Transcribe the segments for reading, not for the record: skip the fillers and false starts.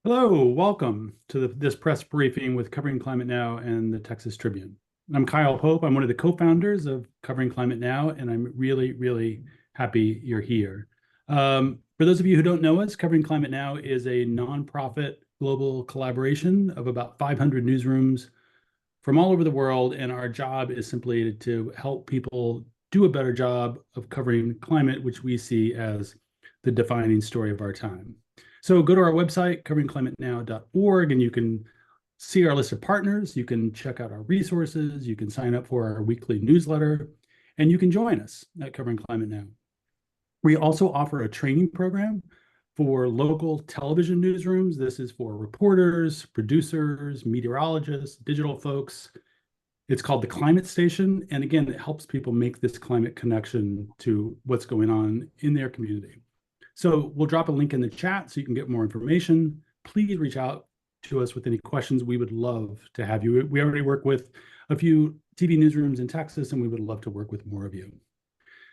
Hello, welcome to this press briefing with Covering Climate Now and the Texas Tribune. I'm Kyle Pope. I'm one of the co-founders of Covering Climate Now, and I'm really happy you're here. For those of you who don't know us, Covering Climate Now is a nonprofit global collaboration of about 500 newsrooms from all over the world, and our job is simply to help people do a better job of covering climate, which we see as the defining story of our time. So go to our website, coveringclimatenow.org, and you can see our list of partners. You can check out our resources. You can sign up for our weekly newsletter, and you can join us at Covering Climate Now. We also offer a training program for local television newsrooms. This is for reporters, producers, meteorologists, digital folks. It's called the Climate Station. And again, it helps people make this climate connection to what's going on in their community. So we'll drop a link in the chat so you can get more information. Please reach out to us with any questions. We would love to have you. We already work with a few TV newsrooms in Texas, and we would love to work with more of you.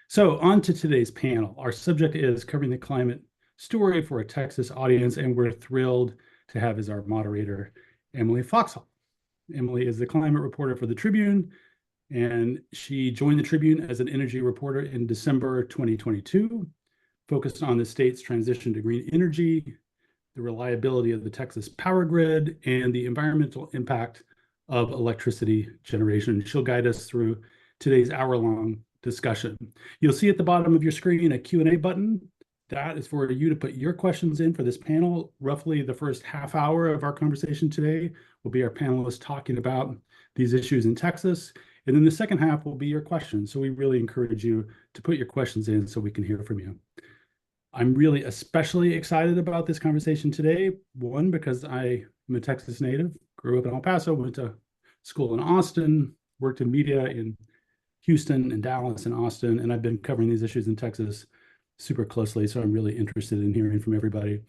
So on to today's panel. Our subject is covering the climate story for a Texas audience, and we're thrilled to have as our moderator, Emily Foxhall. Emily is the climate reporter for the Tribune, and she joined the Tribune as an energy reporter in December 2022, focused on the state's transition to green energy, the reliability of the Texas power grid, and the environmental impact of electricity generation. She'll guide us through today's hour-long discussion. You'll see at the bottom of your screen a Q&A button. That is for you to put your questions in for this panel. Roughly the first half hour of our conversation today will be our panelists talking about these issues in Texas. And then the second half will be your questions. So we really encourage you to put your questions in so we can hear from you. I'm really especially excited about this conversation today. One, because I am a Texas native, grew up in El Paso, went to school in Austin, worked in media in Houston and Dallas and Austin, and I've been covering these issues in Texas super closely, so I'm really interested in hearing from everybody.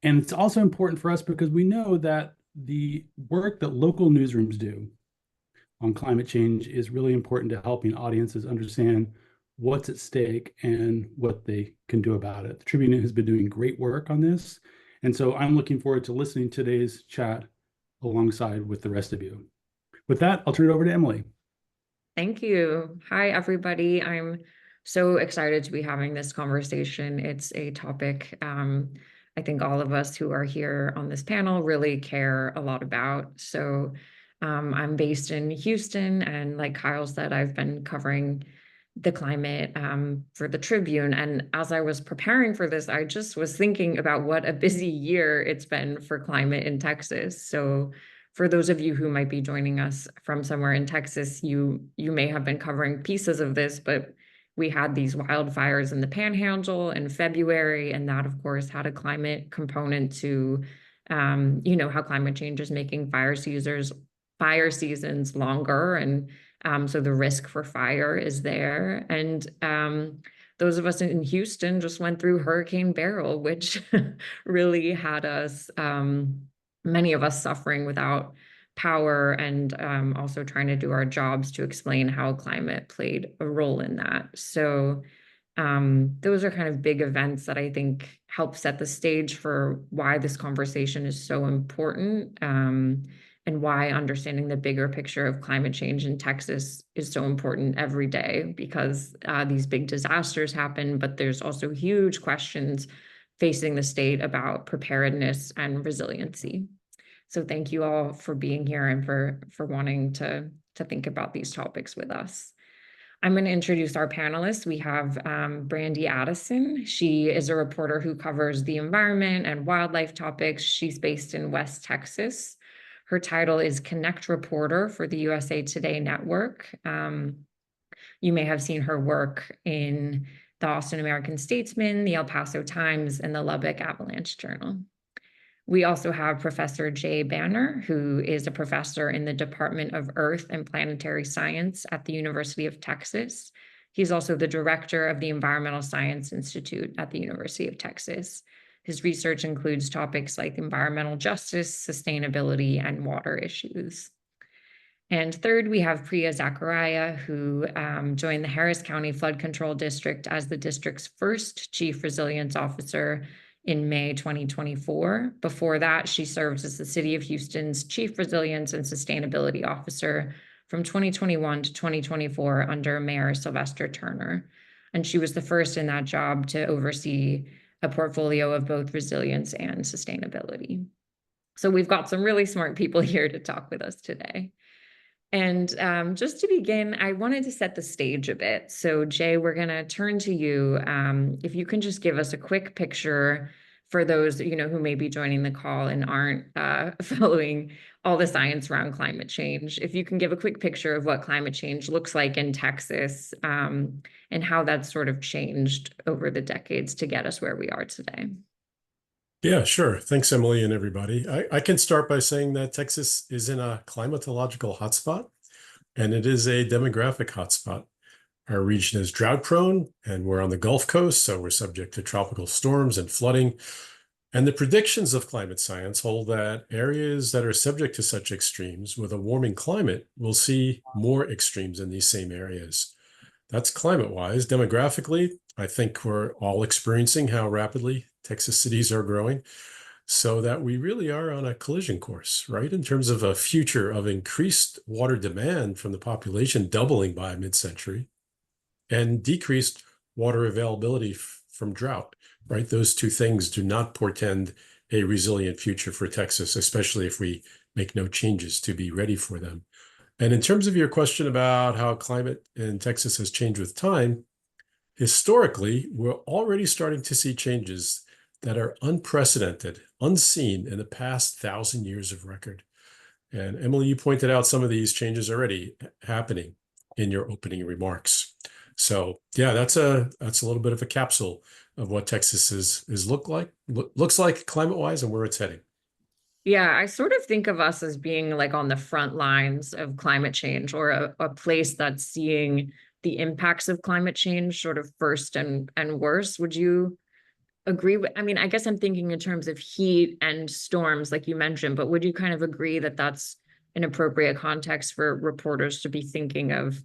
And it's also important for us because we know that the work that local newsrooms do on climate change is really important to helping audiences understand what's at stake and what they can do about it. The Tribune has been doing great work on this, and so I'm looking forward to listening to today's chat alongside with the rest of you. With that, I'll turn it over to Emily. Thank you. Hi, everybody. I'm so excited to be having this conversation. It's a topic I think all of us who are here on this panel really care a lot about. So I'm based in Houston, and like Kyle said, I've been covering the climate for the Tribune. And as I was preparing for this, I just was thinking about what a busy year it's been for climate in Texas. So for those of you who might be joining us from somewhere in Texas, you may have been covering pieces of this, but we had these wildfires in the Panhandle in February, and that, of course, had a climate component to, how climate change is making fire seasons longer, and so the risk for fire is there. And those of us in Houston just went through Hurricane Beryl, which really had us, many of us suffering without power, and also trying to do our jobs to explain how climate played a role in that. So those are kind of big events that I think help set the stage for why this conversation is so important, and why understanding the bigger picture of climate change in Texas is so important every day, because these big disasters happen, but there's also huge questions facing the state about preparedness and resiliency. So thank you all for being here and for wanting to think about these topics with us. I'm going to introduce our panelists. We have Brandi Addison. She is a reporter who covers the environment and wildlife topics. She's based in West Texas. Her title is Connect Reporter for the USA Today Network. You may have seen her work in the Austin American-Statesman, the El Paso Times, and the Lubbock Avalanche Journal. We also have Professor Jay Banner, who is a professor in the Department of Earth and Planetary Science at the University of Texas. He's also the director of the Environmental Science Institute at the University of Texas. His research includes topics like environmental justice, sustainability, and water issues. And third, we have Priya Zachariah, who joined the Harris County Flood Control District as the district's first chief resilience officer in May 2024. Before that, she served as the City of Houston's Chief Resilience and Sustainability Officer from 2021 to 2024 under Mayor Sylvester Turner. And she was the first in that job to oversee a portfolio of both resilience and sustainability. So we've got some really smart people here to talk with us today. And just to begin, I wanted to set the stage a bit. So Jay, we're going to turn to you. If you can just give us a quick picture for those, who may be joining the call and aren't following all the science around climate change. If you can give a quick picture of what climate change looks like in Texas, and how that's sort of changed over the decades to get us where we are today. Yeah, sure. Thanks, Emily, and everybody. I can start by saying that Texas is in a climatological hotspot, and it is a demographic hotspot. Our region is drought prone, and we're on the Gulf Coast, so we're subject to tropical storms and flooding. And the predictions of climate science hold that areas that are subject to such extremes with a warming climate will see more extremes in these same areas. That's climate-wise. Demographically, I think we're all experiencing how rapidly Texas cities are growing, so that we really are on a collision course, right? In terms of a future of increased water demand from the population doubling by mid-century and decreased water availability from drought, right? Those two things do not portend a resilient future for Texas, especially if we make no changes to be ready for them. And in terms of your question about how climate in Texas has changed with time, historically, we're already starting to see changes that are unprecedented, unseen in the past 1,000 years of record. And Emily, you pointed out some of these changes already happening in your opening remarks. So yeah, that's a little bit of a capsule of what Texas looks like climate-wise and where it's heading. Yeah, I sort of think of us as being like on the front lines of climate change, or a place that's seeing the impacts of climate change sort of first and worse. Would you agree with, I mean, I guess I'm thinking in terms of heat and storms, like you mentioned, but would you kind of agree that that's an appropriate context for reporters to be thinking of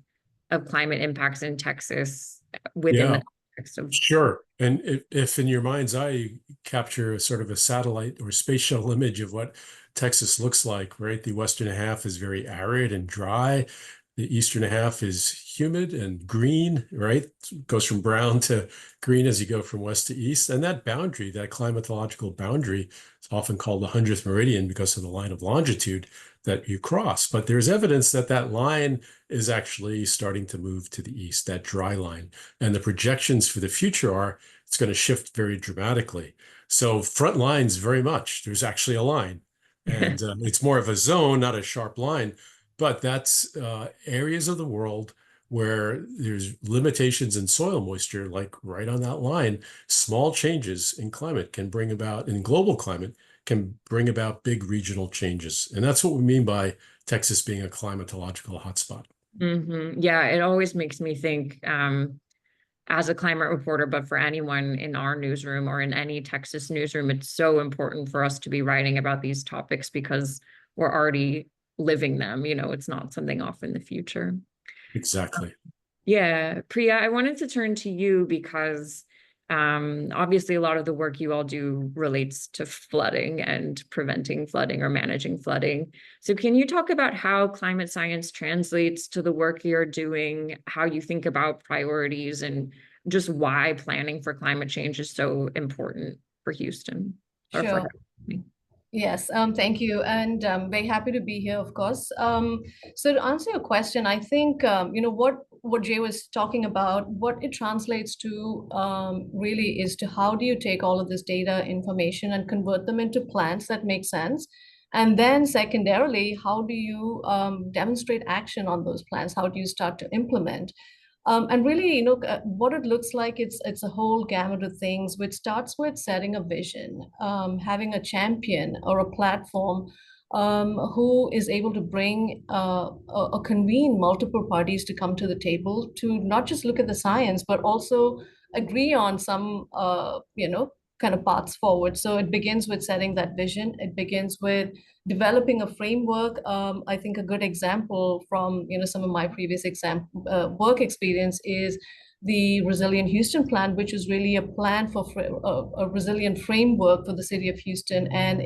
climate impacts in Texas within the context of? Sure. And if in your mind's eye, you capture a sort of a satellite or space shuttle image of what Texas looks like, right? The western half is very arid and dry. The eastern half is humid and green, right? It goes from brown to green as you go from west to east. And that boundary, that climatological boundary, is often called the 100th meridian because of the line of longitude that you cross. But there's evidence that that line is actually starting to move to the east, that dry line. And the projections for the future are it's going to shift very dramatically. So front lines very much. There's actually a line. And it's more of a zone, not a sharp line. But that's areas of the world where there's limitations in soil moisture, like right on that line. Small changes in climate can bring about, in global climate, can bring about big regional changes. And that's what we mean by Texas being a climatological hotspot. Mm-hmm. Yeah, it always makes me think, as a climate reporter, but for anyone in our newsroom or in any Texas newsroom, it's so important for us to be writing about these topics because we're already living them. It's not something off in the future. Exactly. Yeah, Priya, I wanted to turn to you because obviously a lot of the work you all do relates to flooding and preventing flooding or managing flooding. So can you talk about how climate science translates to the work you're doing, how you think about priorities, and just why planning for climate change is so important for Houston? Or Sure. for Yes, thank you. And very happy to be here, of course. So to answer your question, I think, what Jay was talking about, what it translates to really is to how do you take all of this data information and convert them into plans that make sense? And then secondarily, how do you demonstrate action on those plans? How do you start to implement? And really, what it looks like, it's a whole gamut of things, which starts with setting a vision, having a champion or a platform who is able to bring or convene multiple parties to come to the table to not just look at the science, but also agree on some, kind of paths forward. So it begins with setting that vision. It begins with developing a framework. I think a good example from some of my previous work experience is the Resilient Houston Plan, which is really a plan for a resilient framework for the city of Houston, and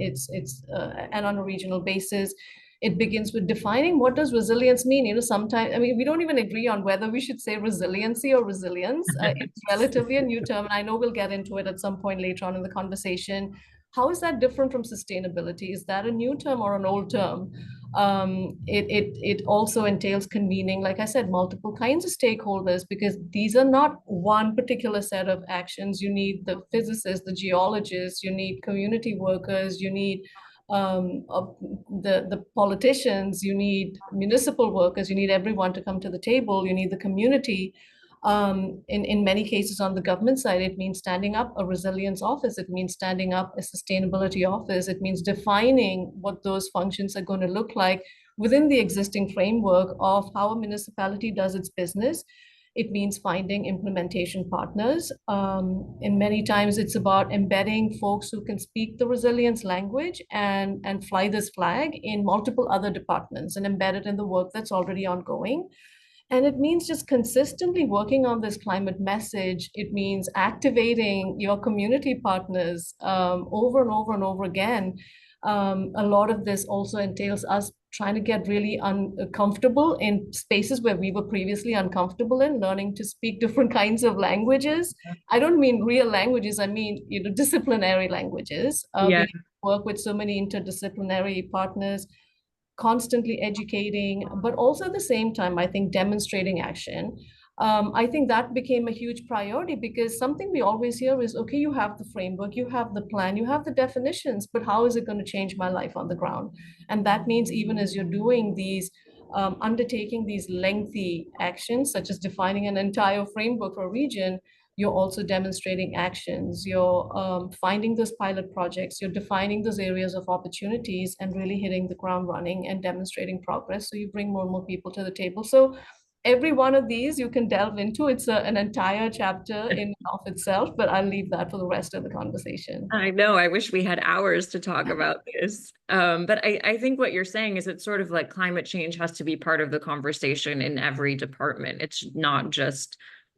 and on a regional basis. It begins with defining what does resilience mean. You know, sometimes, I mean, we don't even agree on whether we should say resiliency or resilience. It's relatively a new term, and I know we'll get into it at some point later on in the conversation. How is that different from sustainability? Is that a new term or an old term? It also entails convening, like I said, multiple kinds of stakeholders, because these are not one particular set of actions. You need the physicists, the geologists, you need community workers, you need the politicians, you need municipal workers, you need everyone to come to the table, you need the community. In many cases on the government side, it means standing up a resilience office. It means standing up a sustainability office. It means defining what those functions are going to look like within the existing framework of how a municipality does its business. It means finding implementation partners. And many times it's about embedding folks who can speak the resilience language and fly this flag in multiple other departments and embed it in the work that's already ongoing. And it means just consistently working on this climate message. It means activating your community partners over and over and over again. A lot of this also entails us trying to get really uncomfortable in spaces where we were previously uncomfortable in, learning to speak different kinds of languages. I don't mean real languages, I mean, you know, disciplinary languages. We work with so many interdisciplinary partners, constantly educating, but also at the same time, I think, demonstrating action. I think that became a huge priority, because something we always hear is, okay, you have the framework, you have the plan, you have the definitions, but how is it going to change my life on the ground? And that means even as you're doing these, undertaking these lengthy actions, such as defining an entire framework for a region, you're also demonstrating actions, you're finding those pilot projects, you're defining those areas of opportunities and really hitting the ground running and demonstrating progress. So you bring more and more people to the table. So every one of these you can delve into. It's an entire chapter in and of itself, but I'll leave that for the rest of the conversation. I know, I wish we had hours to talk about this. But I think what you're saying is it's sort of like climate change has to be part of the conversation in every department. It's not just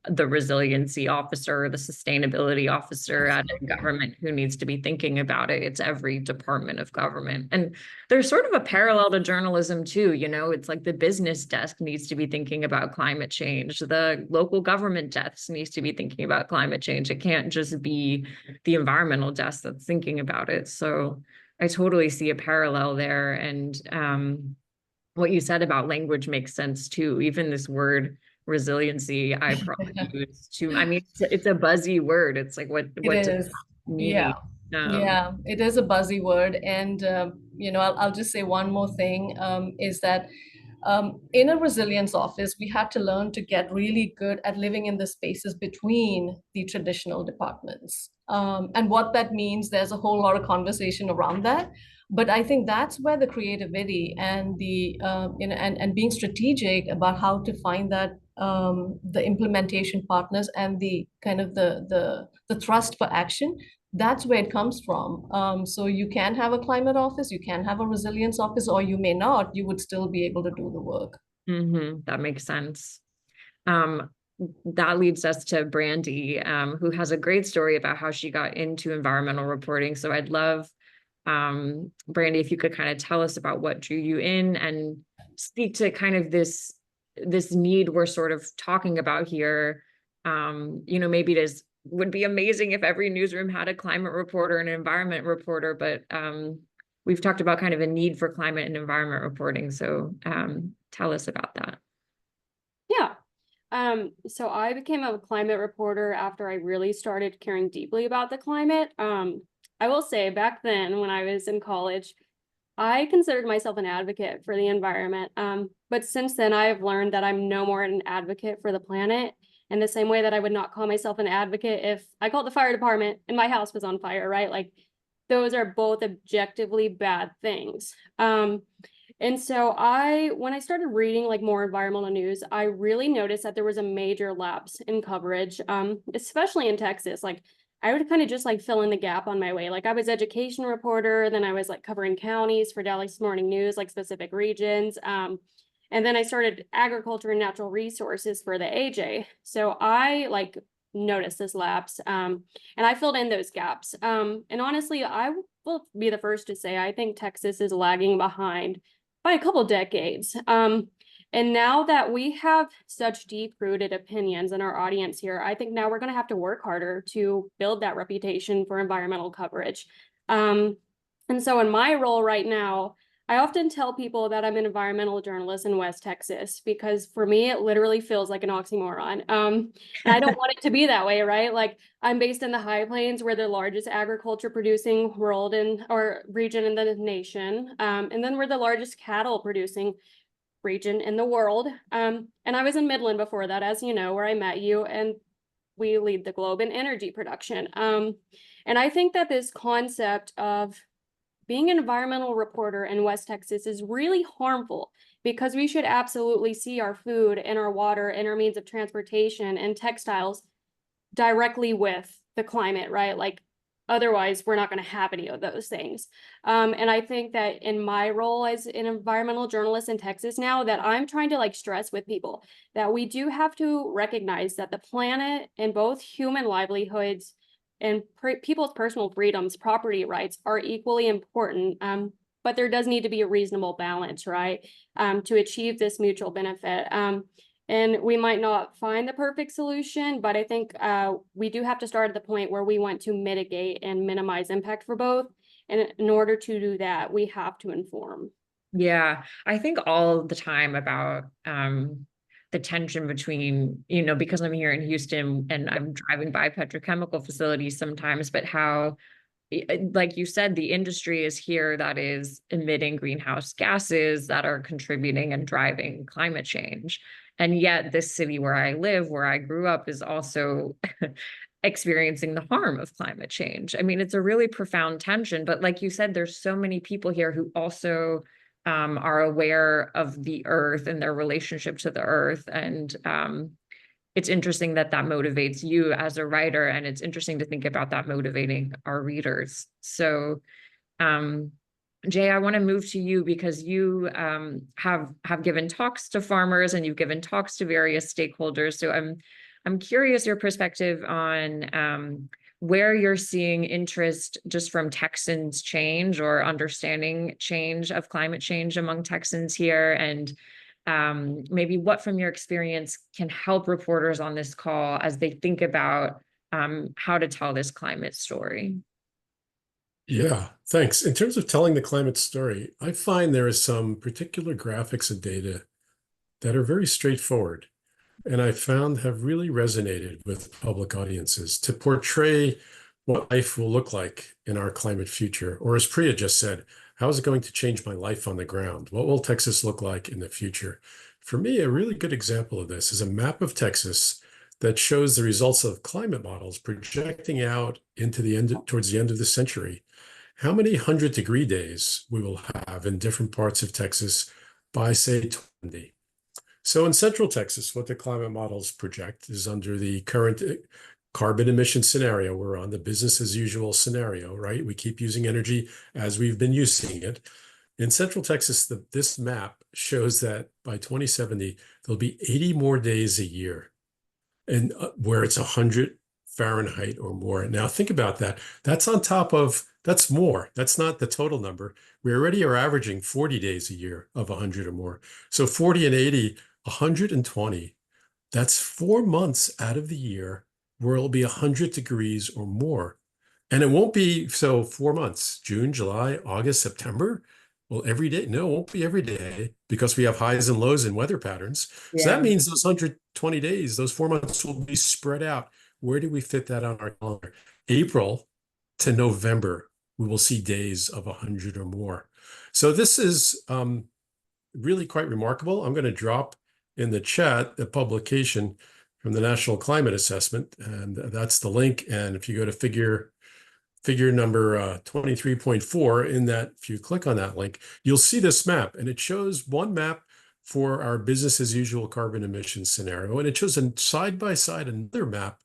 the resiliency officer or the sustainability officer at a government who needs to be thinking about it. It's every department of government. And there's sort of a parallel to journalism too, you know, it's like the business desk needs to be thinking about climate change. The local government desk needs to be thinking about climate change. It can't just be the environmental desk that's thinking about it. So I totally see a parallel there. And what you said about language makes sense too. Even this word resiliency, I probably use too. I mean, it's a buzzy word. It's like what does that mean? Yeah, it is a buzzy word. And you know, I'll just say one more thing, is that in a resilience office, we have to learn to get really good at living in the spaces between the traditional departments. And what that means, there's a whole lot of conversation around that. But I think that's where the creativity and the you know, and being strategic about how to find that the implementation partners and the kind of the thrust for action, that's where it comes from. So you can have a climate office, you can have a resilience office, or you may not. You would still be able to do the work. That makes sense. That leads us to Brandi, who has a great story about how she got into environmental reporting. So I'd love, Brandi, if you could kind of tell us about what drew you in and speak to kind of this need we're sort of talking about here. You know, maybe it would be amazing if every newsroom had a climate reporter and an environment reporter, but we've talked about kind of a need for climate and environment reporting. So tell us about that. Yeah. So I became a climate reporter after I really started caring deeply about the climate. I will say back then when I was in college, I considered myself an advocate for the environment. But since then, I have learned that I'm no more an advocate for the planet, in the same way that I would not call myself an advocate if I called the fire department and my house was on fire, right? Like those are both objectively bad things. And so when I started reading like more environmental news, I really noticed that there was a major lapse in coverage, especially in Texas. Like I would kind of just like fill in the gap on my way. Like I was education reporter, then I was like covering counties for Dallas Morning News, like specific regions. And then I started agriculture and natural resources for the AJ. So I like noticed this lapse, and I filled in those gaps. And honestly, I will be the first to say I think Texas is lagging behind by a couple decades. And now that we have such deep-rooted opinions in our audience here, I think now we're going to have to work harder to build that reputation for environmental coverage. And so in my role right now, I often tell people that I'm an environmental journalist in West Texas, because for me, it literally feels like an oxymoron. And I don't want it to be that way, right? Like, I'm based in the High Plains. We're the largest agriculture producing region in the nation. And then we're the largest cattle producing region in the world. And I was in Midland before that, as you know, where I met you, and we lead the globe in energy production. And I think that this concept of being an environmental reporter in West Texas is really harmful, because we should absolutely see our food and our water and our means of transportation and textiles directly with the climate, right? Like, otherwise, we're not going to have any of those things. And I think that in my role as an environmental journalist in Texas now, that I'm trying to like stress with people that we do have to recognize that the planet and both human livelihoods and people's personal freedoms, property rights are equally important. But there does need to be a reasonable balance, right? To achieve this mutual benefit. And we might not find the perfect solution, but I think we do have to start at the point where we want to mitigate and minimize impact for both. And in order to do that, we have to inform. Yeah, I think all the time about the tension between, because I'm here in Houston and I'm driving by petrochemical facilities sometimes, but how, like you said, the industry is here that is emitting greenhouse gases that are contributing and driving climate change. And yet this city where I live, where I grew up, is also experiencing the harm of climate change. I mean, it's a really profound tension, but like you said, there's so many people here who also are aware of the earth and their relationship to the earth. And it's interesting that motivates you as a writer, and it's interesting to think about that motivating our readers. So, Jay, I want to move to you, because you have given talks to farmers and you've given talks to various stakeholders. So I'm curious your perspective on where you're seeing interest just from Texans change or understanding change of climate change among Texans here, and maybe what from your experience can help reporters on this call as they think about how to tell this climate story. Yeah, thanks. In terms of telling the climate story, I find there is some particular graphics and data that are very straightforward, and I found have really resonated with public audiences to portray what life will look like in our climate future. Or as Priya just said, how is it going to change my life on the ground? What will Texas look like in the future? For me, a really good example of this is a map of Texas that shows the results of climate models projecting out into towards the end of the century, how many 100-degree days we will have in different parts of Texas by, say, 20. So in Central Texas, what the climate models project is under the current carbon emission scenario. We're on the business as usual scenario, right? We keep using energy as we've been using it. In Central Texas, this map shows that by 2070, there'll be 80 more days a year, and where it's 100 Fahrenheit or more. Now think about that. That's on top of, that's more. That's not the total number. We already are averaging 40 days a year of 100 or more. So 40 and 80, 120. That's 4 months out of the year where it'll be 100 degrees or more. And it won't be, so 4 months, June, July, August, September. Well, every day, no, it won't be every day, because we have highs and lows in weather patterns. Yeah. So that means those 120 days, those 4 months will be spread out. Where do we fit that on our calendar? April to November, we will see days of 100 or more. So this is really quite remarkable. I'm going to drop in the chat the publication from the National Climate Assessment, and that's the link. And if you go to figure number 23.4 in that, if you click on that link, you'll see this map, and it shows one map for our business as usual carbon emissions scenario, and it shows a side by side another map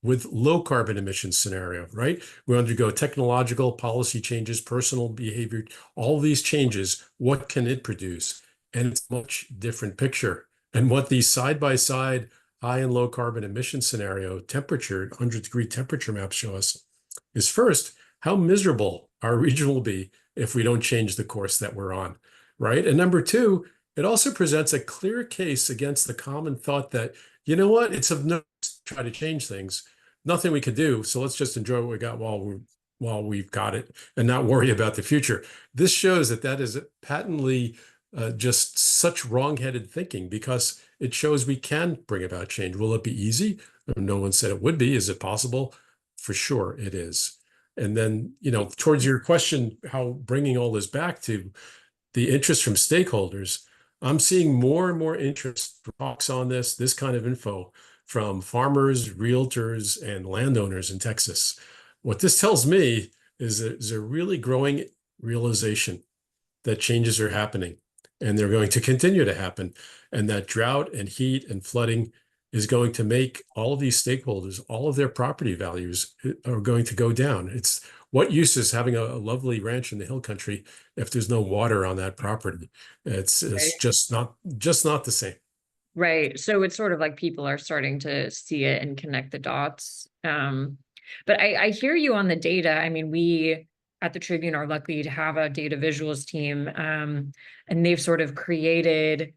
with low carbon emissions scenario, right? We undergo technological policy changes, personal behavior, all these changes. What can it produce? and it's a much different picture. And what these side-by-side high and low carbon emission scenario temperature, 100-degree temperature maps show us is first, how miserable our region will be if we don't change the course that we're on, right? And number two, it also presents a clear case against the common thought that, you know what, it's of no use to try to change things. Nothing we could do, so let's just enjoy what we got while we've got it and not worry about the future. This shows that that is patently just such wrong-headed thinking, because it shows we can bring about change. Will it be easy? No one said it would be. Is it possible? For sure it is. And then, you know, towards your question, how bringing all this back to the interest from stakeholders, I'm seeing more and more interest for talks on this kind of info from farmers, realtors, and landowners in Texas. What this tells me is that there's a really growing realization that changes are happening, and they're going to continue to happen, and that drought and heat and flooding is going to make all of these stakeholders, all of their property values are going to go down. It's what use is having a lovely ranch in the hill country if there's no water on that property? It's just not the same. Right. So it's sort of like people are starting to see it and connect the dots. But I hear you on the data. I mean, we at the Tribune are lucky to have a data visuals team, and they've sort of created,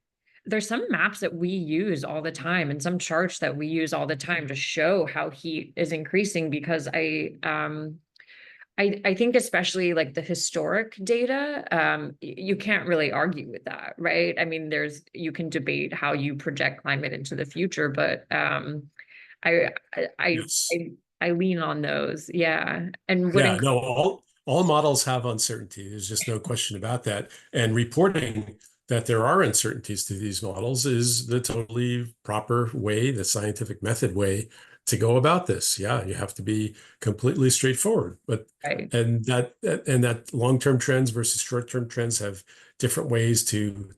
there's some maps that we use all the time and some charts that we use all the time to show how heat is increasing, because I think especially like the historic data, you can't really argue with that, right? I mean, you can debate how you project climate into the future, but Yes. I lean on those. Yeah. And Yeah, no, all models have uncertainty. There's just no question about that. And reporting that there are uncertainties to these models is the totally proper way, the scientific method way to go about this. Yeah, you have to be completely straightforward. But right. and that long-term trends versus short-term trends have different ways to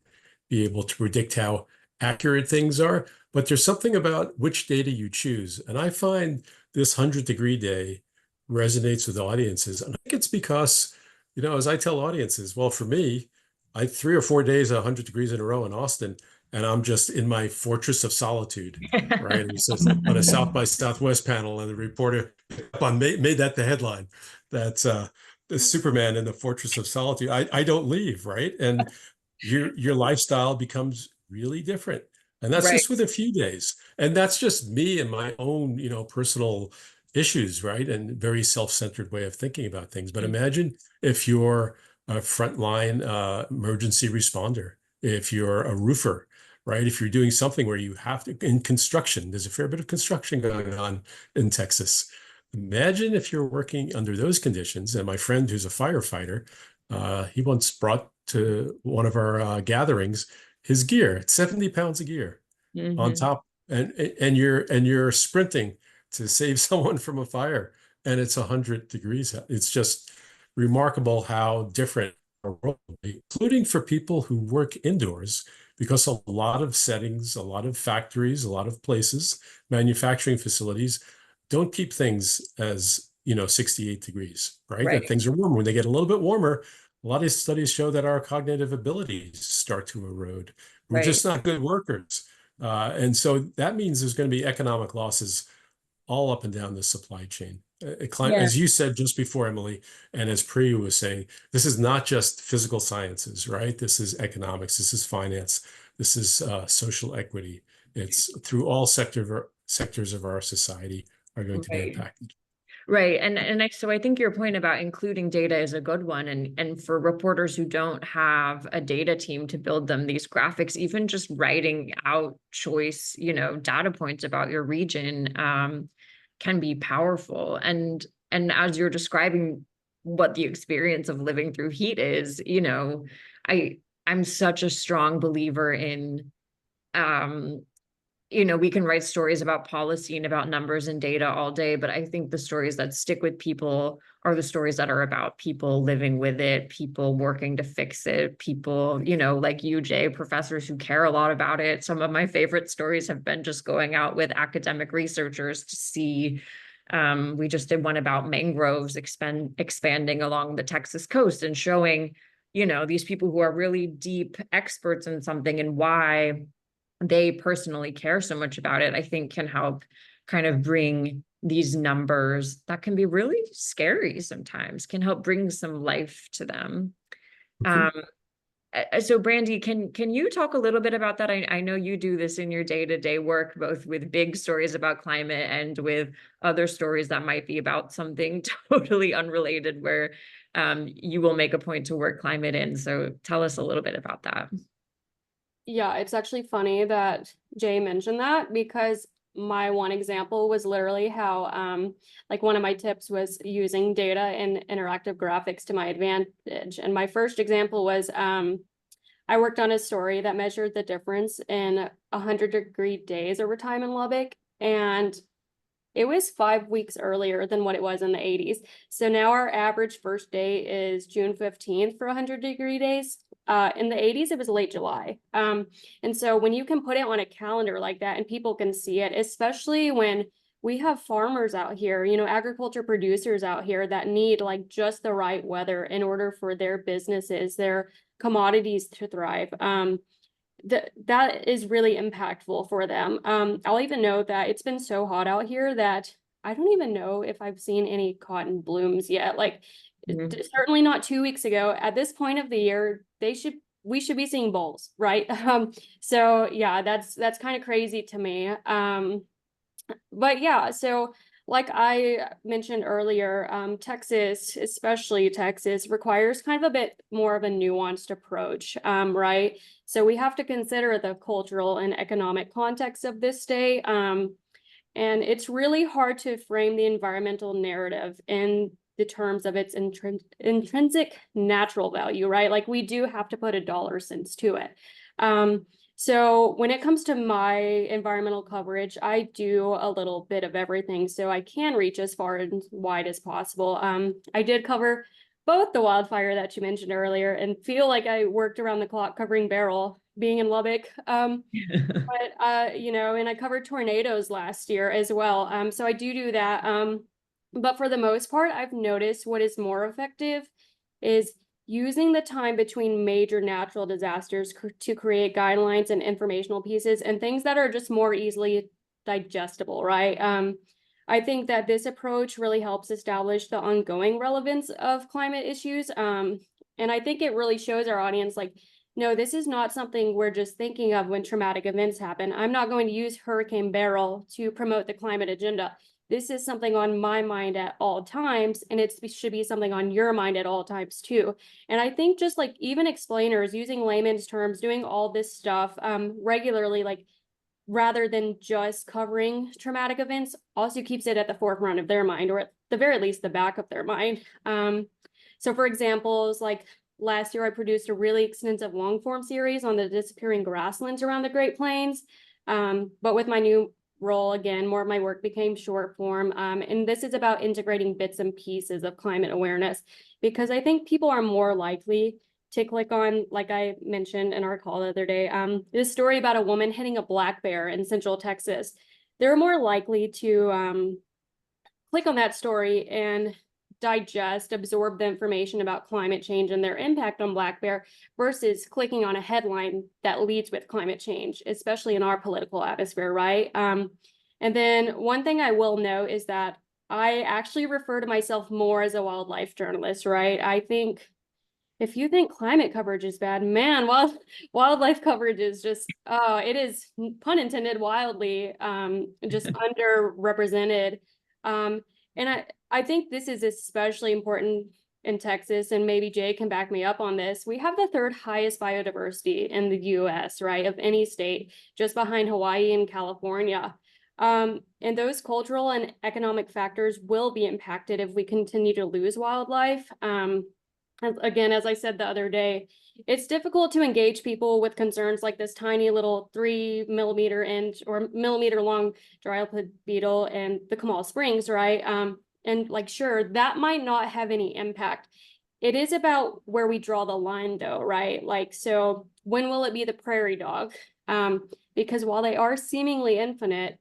be able to predict how accurate things are. But there's something about which data you choose. And I find this 100-degree day resonates with audiences. And I think it's because, you know, as I tell audiences, well, for me, I 3 or 4 days 100 degrees in a row in Austin, and I'm just in my fortress of solitude, right? It was on a South by Southwest panel, and the reporter made that the headline. That's the Superman in the fortress of solitude. I don't leave, right? And your lifestyle becomes really different. And that's Right. just with a few days. And that's just me and my own, you know, personal issues, right? And very self-centered way of thinking about things. But imagine if you're a frontline emergency responder, if you're a roofer, right? If you're doing something where you have to, in construction, there's a fair bit of construction going on in Texas. Imagine if you're working under those conditions. And my friend who's a firefighter, he once brought to one of our gatherings his gear. It's 70 pounds of gear on top, and you're sprinting to save someone from a fire, and it's 100 degrees. It's just remarkable how different our world will be, including for people who work indoors, because a lot of settings, a lot of factories, a lot of places, manufacturing facilities don't keep things as, you know, 68 degrees, right? That things are warmer. When they get a little bit warmer, a lot of studies show that our cognitive abilities start to erode. We're just not good workers. And so that means there's going to be economic losses all up and down the supply chain. As you said just before, Emily, and as Priya was saying, this is not just physical sciences, right? This is economics, this is finance, this is social equity. It's through all sectors of our society are going to be impacted. Right. So I think your point about including data is a good one. And for reporters who don't have a data team to build them these graphics, even just writing out choice, you know, data points about your region can be powerful. And as you're describing what the experience of living through heat is, you know, I'm such a strong believer in you know, we can write stories about policy and about numbers and data all day, but I think the stories that stick with people are the stories that are about people living with it, people working to fix it, people, you know, like you, Jay, professors who care a lot about it. Some of my favorite stories have been just going out with academic researchers to see. We just did one about mangroves expanding along the Texas coast and showing you know, these people who are really deep experts in something and why they personally care so much about it, I think can help kind of bring these numbers that can be really scary sometimes, can help bring some life to them. So Brandi, can you talk a little bit about that? I know you do this in your day-to-day work, both with big stories about climate and with other stories that might be about something totally unrelated, where you will make a point to work climate in. So tell us a little bit about that. Yeah, it's actually funny that Jay mentioned that, because my one example was literally how like one of my tips was using data and interactive graphics to my advantage. And my first example was I worked on a story that measured the difference in 100-degree days over time in Lubbock, and it was 5 weeks earlier than what it was in the 80s. So now our average first day is June 15th for 100-degree days. In the 80s, it was late July. And so when you can put it on a calendar like that and people can see it, especially when we have farmers out here, you know, agriculture producers out here that need like just the right weather in order for their businesses, their commodities to thrive. That is really impactful for them. I'll even note that it's been so hot out here that I don't even know if I've seen any cotton blooms yet. Like certainly not 2 weeks ago. At this point of the year, we should be seeing bulbs, right? So yeah, that's kind of crazy to me. But yeah, so like I mentioned earlier, Texas, especially Texas, requires kind of a bit more of a nuanced approach, right? So we have to consider the cultural and economic context of this state. And it's really hard to frame the environmental narrative in the terms of its intrinsic natural value, right? Like we do have to put a dollar sense to it. So when it comes to my environmental coverage, I do a little bit of everything so I can reach as far and wide as possible. I did cover both the wildfire that you mentioned earlier and feel like I worked around the clock covering Beryl, being in Lubbock. But you know, and I covered tornadoes last year as well. So I do that. But for the most part, I've noticed what is more effective is using the time between major natural disasters to create guidelines and informational pieces and things that are just more easily digestible, right? I think that this approach really helps establish the ongoing relevance of climate issues. And I think it really shows our audience, like, no, this is not something we're just thinking of when traumatic events happen. I'm not going to use Hurricane Beryl to promote the climate agenda. This is something on my mind at all times, and it should be something on your mind at all times too. And I think just like even explainers using layman's terms, doing all this stuff regularly, like rather than just covering traumatic events, also keeps it at the forefront of their mind, or at the very least the back of their mind. So for examples, like last year I produced a really extensive long form series on the disappearing grasslands around the Great Plains. But with my new role, again, more of my work became short form. And this is about integrating bits and pieces of climate awareness, because I think people are more likely to click on, like I mentioned in our call the other day, this story about a woman hitting a black bear in Central Texas. They're more likely to click on that story and absorb the information about climate change and their impact on black bear versus clicking on a headline that leads with climate change, especially in our political atmosphere, right? And then one thing I will note is that I actually refer to myself more as a wildlife journalist, right? I think if you think climate coverage is bad, man, wildlife coverage is just, it is, pun intended, wildly just underrepresented. And I think this is especially important in Texas, and maybe Jay can back me up on this. We have the third highest biodiversity in the US, right, of any state, just behind Hawaii and California. And those cultural and economic factors will be impacted if we continue to lose wildlife. Again, as I said the other day, it's difficult to engage people with concerns like this tiny little 3 millimeter inch or millimeter long dryalpid beetle and the Kamal Springs, right? And like, sure, that might not have any impact. It is about where we draw the line though, right? Like, so when will it be the prairie dog? Because while they are seemingly infinite,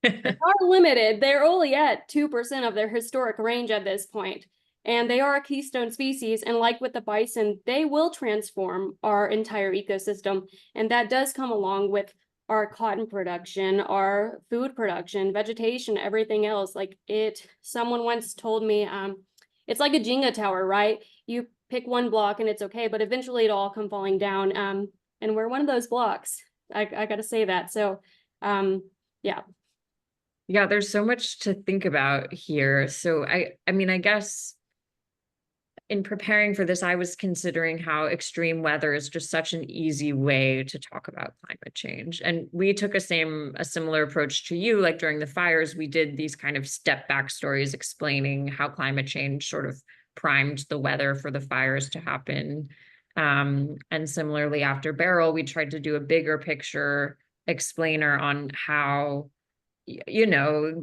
they are limited. They're only at 2% of their historic range at this point. And they are a keystone species. And like with the bison, they will transform our entire ecosystem. And that does come along with our cotton production, our food production, vegetation, everything else. Like someone once told me, it's like a Jenga tower, right? You pick one block and it's okay, but eventually it'll all come falling down. And we're one of those blocks. I got to say that. So, yeah. Yeah, there's so much to think about here. So I mean, I guess in preparing for this, I was considering how extreme weather is just such an easy way to talk about climate change. And we took a similar approach to you, like during the fires, we did these kind of step back stories explaining how climate change sort of primed the weather for the fires to happen. And similarly, after Beryl, we tried to do a bigger picture explainer on how, you know,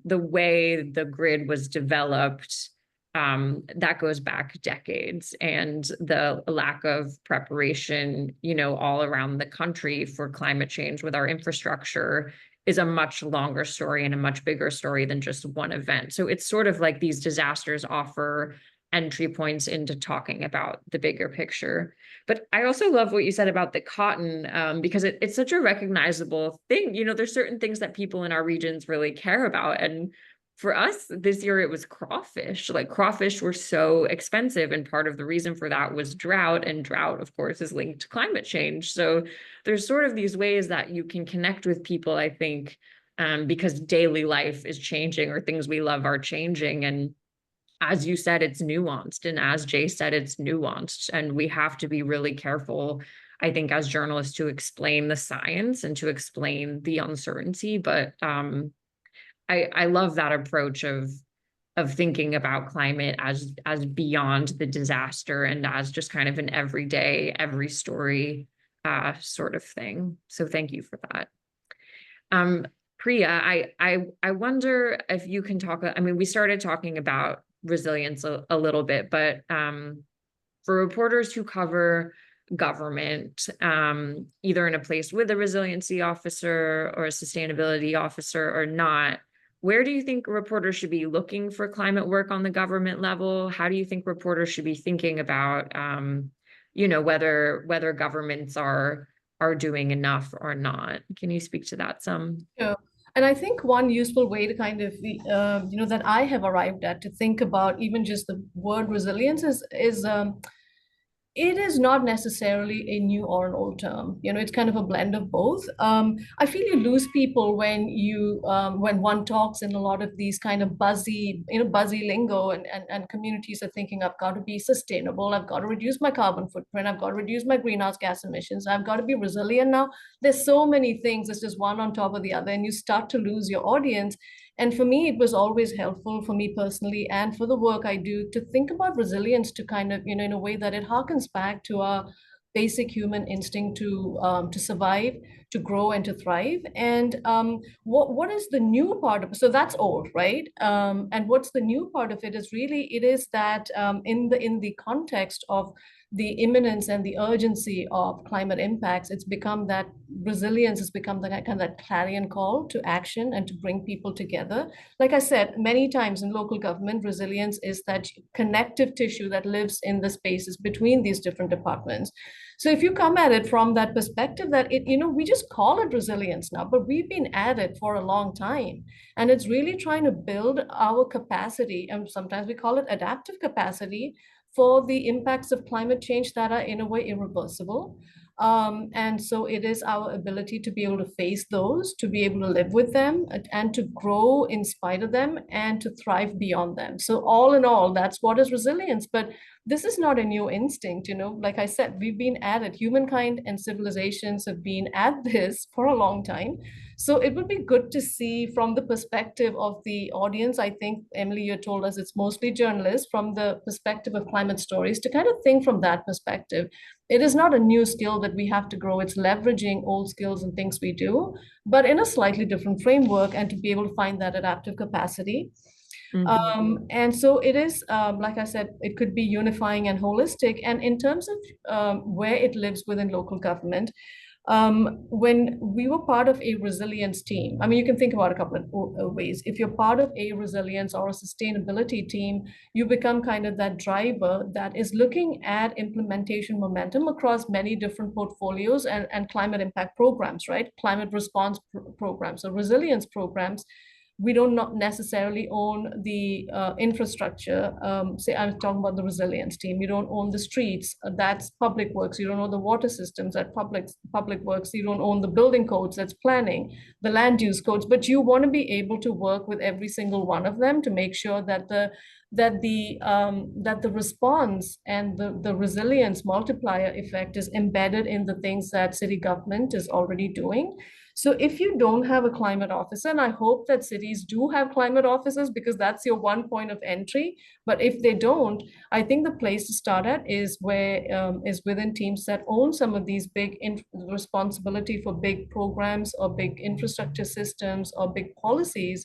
the way the grid was developed, that goes back decades, and the lack of preparation, you know, all around the country for climate change with our infrastructure is a much longer story and a much bigger story than just one event. So it's sort of like these disasters offer entry points into talking about the bigger picture. But I also love what you said about the cotton, because it's such a recognizable thing. You know, there's certain things that people in our regions really care about. And for us this year, it was crawfish. Like crawfish were so expensive. And part of the reason for that was drought. And drought, of course, is linked to climate change. So there's sort of these ways that you can connect with people, I think, because daily life is changing, or things we love are changing. And as you said, it's nuanced. And as Jay said, it's nuanced. And we have to be really careful, I think, as journalists, to explain the science and to explain the uncertainty. But I love that approach of thinking about climate as beyond the disaster and as just kind of an everyday, every story sort of thing. So thank you for that. Priya, I wonder if you can talk, I mean, we started talking about resilience a little bit, but for reporters who cover government, either in a place with a resiliency officer or a sustainability officer or not, where do you think reporters should be looking for climate work on the government level? How do you think reporters should be thinking about, you know, whether governments are doing enough or not? Can you speak to that some? Yeah. And I think one useful way to kind of, you know, that I have arrived at to think about even just the word resilience is it is not necessarily a new or an old term. You know, it's kind of a blend of both. I feel you lose people when when one talks in a lot of these kind of buzzy lingo, and communities are thinking, I've got to be sustainable, I've got to reduce my carbon footprint, I've got to reduce my greenhouse gas emissions, I've got to be resilient now. There's so many things, it's just one on top of the other, and you start to lose your audience. And for me, it was always helpful, for me personally, and for the work I do, to think about resilience to kind of, you know, in a way that it harkens back to our basic human instinct to survive, to grow, and to thrive. And what is the new part of it? So that's old, right? And what's the new part of it is really, it is that in the context of the imminence and the urgency of climate impacts, it's become that resilience has become the kind of that clarion call to action and to bring people together. Like I said, many times in local government, resilience is that connective tissue that lives in the spaces between these different departments. So if you come at it from that perspective, that it, you know, we just call it resilience now, but we've been at it for a long time. And it's really trying to build our capacity, and sometimes we call it adaptive capacity, for the impacts of climate change that are in a way irreversible. And so it is our ability to be able to face those, to be able to live with them, and to grow in spite of them, and to thrive beyond them. So all in all, that's what is resilience. But this is not a new instinct, you know, like I said, we've been at it. Humankind and civilizations have been at this for a long time. So it would be good to see from the perspective of the audience. I think, Emily, you told us it's mostly journalists, from the perspective of climate stories, to kind of think from that perspective. It is not a new skill that we have to grow. It's leveraging old skills and things we do, but in a slightly different framework, and to be able to find that adaptive capacity. And so it is, like I said, it could be unifying and holistic. And in terms of where it lives within local government, When we were part of a resilience team, I mean, you can think about a couple of ways. If you're part of a resilience or a sustainability team, you become kind of that driver that is looking at implementation momentum across many different portfolios and climate impact programs, right? Climate response programs, so resilience programs. We don't not necessarily own the infrastructure. Say I was talking about the resilience team. You don't own the streets. That's public works. You don't own the water systems. At public works. You don't own the building codes. That's planning, the land use codes. But you want to be able to work with every single one of them to make sure that the response and the resilience multiplier effect is embedded in the things that city government is already doing. So if you don't have a climate officer, and I hope that cities do have climate officers because that's your one point of entry. But if they don't, I think the place to start at is within teams that own some of these big responsibility for big programs or big infrastructure systems or big policies,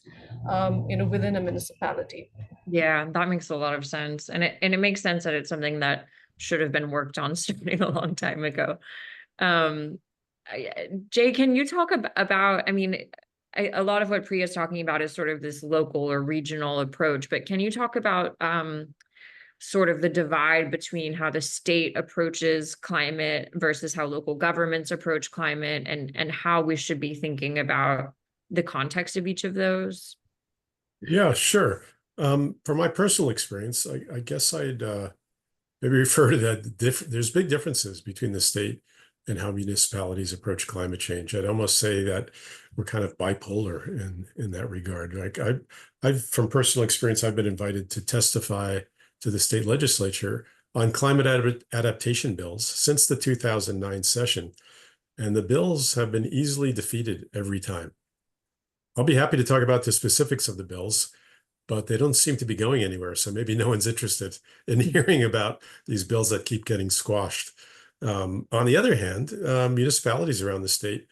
within a municipality. Yeah, that makes a lot of sense. And it makes sense that it's something that should have been worked on starting a long time ago. Jay, can you talk about, I mean, a lot of what Priya is talking about is sort of this local or regional approach, but can you talk about sort of the divide between how the state approaches climate versus how local governments approach climate, and how we should be thinking about the context of each of those? Yeah, sure. From my personal experience, I guess I'd maybe refer to that. There's big differences between the state and how municipalities approach climate change. I'd almost say that we're kind of bipolar in that regard. Like I've from personal experience, I've been invited to testify to the state legislature on climate adaptation bills since the 2009 session, and the bills have been easily defeated every time. I'll be happy to talk about the specifics of the bills, but they don't seem to be going anywhere. So maybe no one's interested in hearing about these bills that keep getting squashed. On the other hand, municipalities around the state